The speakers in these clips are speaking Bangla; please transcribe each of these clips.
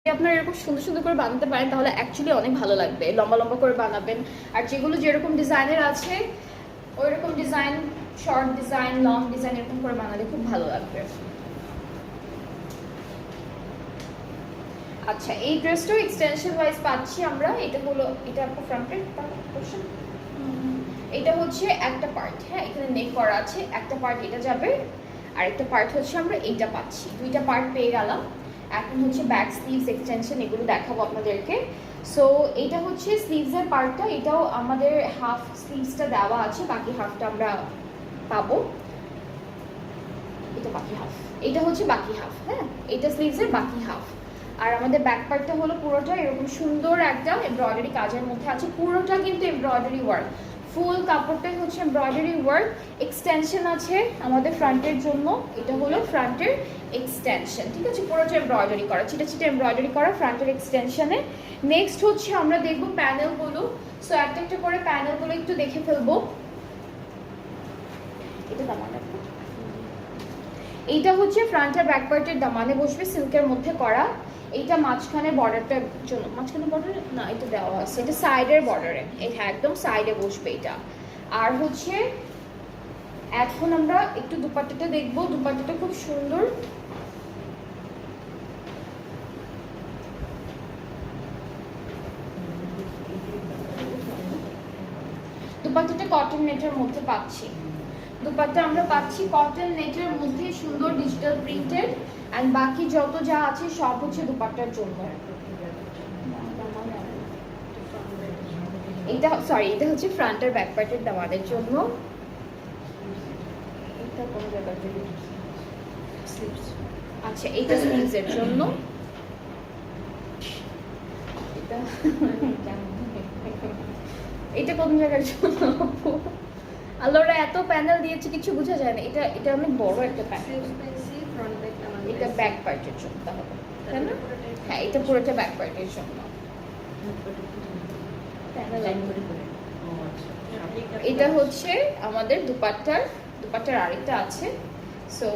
আপনারা এরকম সুন্দর সুন্দর করে বানাতে পারেন তাহলে অ্যাকচুয়ালি অনেক ভালো লাগবে। লম্বা লম্বা করে বানাবেন, আর যেগুলো যেরকম ডিজাইনের আছে ওই রকম design, short design, long design এরকম করে বানালে খুব ভালো লাগবে। আচ্ছা, এই ড্রেসটাও এক্সটেনশন ওয়াইজ পাচ্ছি আমরা। এটা হলো, এটা আপনার ফ্রন্টের পোরশন, এটা হচ্ছে একটা পার্ট। হ্যাঁ, এখানে নেক করা আছে, একটা পার্ট এটা যাবে, আর একটা পার্ট হচ্ছে আমরা এইটা পাচ্ছি। দুইটা পার্ট পেয়ে গেলাম। এখন হচ্ছে ব্যাক স্লিভস এক্সটেনশন, এগুলো দেখাবো আপনাদেরকে। সো এটা হচ্ছে স্লিভসের পার্টটা, এটাও আমাদের হাফ স্লিভসটা দেওয়া আছে, বাকি হাফটা আমরা পাবো। এটা বাকি হাফ, এটা হচ্ছে বাকি হাফ। হ্যাঁ, এটা স্লিভসের বাকি হাফ। আর আমাদের ব্যাক পার্টটা হলো পুরোটা এরকম সুন্দর একটা এমব্রয়ডারি কাজের মধ্যে আছে, পুরোটা কিন্তু এমব্রয়ডারি ওয়ার্ক, ফুল কাপড়টাই হচ্ছে এমব্রয়ডারি ওয়ার্ক। এক্সটেনশন আছে আমাদের ফ্রন্টের জন্য, এটা হলো ফ্রন্টের এক্সটেনশন, ঠিক আছে, পুরোটা এমব্রয়ডারি করা, ছিটা ছিটা এমব্রয়ডারি করা ফ্রন্টের এক্সটেনশনে। নেক্সট হচ্ছে আমরা দেখবো প্যানেলগুলো। সো একটা একটা করে প্যানেলগুলো একটু দেখে ফেলবো। এটা দামান, এইটা হচ্ছে ফ্রন্ট আর ব্যাক পার্টের দামানে বসবে, সিল্কের মধ্যে করা। এইটা মাঝখানে বর্ডারটার জন্য, মাঝখানে বর্ডার না, এটা দেওয়া আছে, এটা সাইডের বর্ডারে, এটা একদম সাইডে বসবে এটা। আর হচ্ছে এখন আমরা একটু দুপাট্টাটা দেখবো, দুপাট্টাটা খুব সুন্দর। দুপাট্টাটা কটন নেটের মধ্যে পাচ্ছি, দুপাট্টা আমরা পাচ্ছি কটন নেটের মধ্যে, সুন্দর ডিজিটাল প্রিন্টেড। এন্ড বাকি যত যা আছে সব হচ্ছে দুপাট্টার জন্য। এটা সরি, এটা হচ্ছে ফ্রন্ট আর ব্যাক পার্টের দামানের জন্য। এটা কোন জায়গার জন্য? আচ্ছা, এটা স্লিভসের জন্য। এটা এটা কোন জায়গার জন্য? আল্লাহরা এত প্যানেল দিয়েছে কিছু বোঝা যায় না। এটা এটা অনেক বড় একটা প্যানেল, এটা ব্যাক পার্টের জন্য তাহলে, তাই না? হ্যাঁ, এটা পুরোটা ব্যাক পার্টের জন্য। এটা হচ্ছে আমাদের দুপাট্টার, দুপাট্টার আরেকটা আছে। সো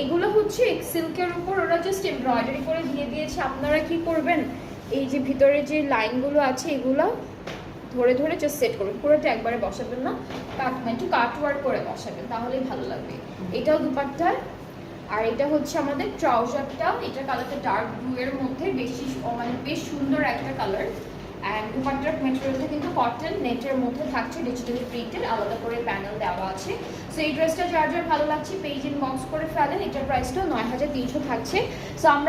এগুলো হচ্ছে সিল্কের উপর ওরা জাস্ট এমব্রয়ডারি করে দিয়ে দিয়েছে। আপনারা কি করবেন, এই যে ভিতরে যে লাইনগুলো আছে এগুলো ধরে ধরে জাস্ট সেট করবেন, পুরোটা একবারে বসাবেন না, একটু কাটওয়ার্ক করে বসাবেন, তাহলেই ভালো লাগবে। এটাও দুপাট্টার। আর এটা হচ্ছে আমাদের ট্রাউজারটা, এটা কালারটা ডার্ক ব্লু এর মধ্যে, বেশি মানে বেশ সুন্দর একটা কালার। অ্যান্ড দুপাট্টার ম্যাটেরিয়ালটা কিন্তু কটন নেটের মধ্যে থাকছে, ডিজিটালি প্রিন্টেড, আলাদা করে প্যানেল দেওয়া আছে। সো এই ড্রেসটা যার যার ভালো লাগছে পেজ ইনবক্স করে ফেলেন। এটার প্রাইসটা ৯,৩০০ থাকছে। সো আমরা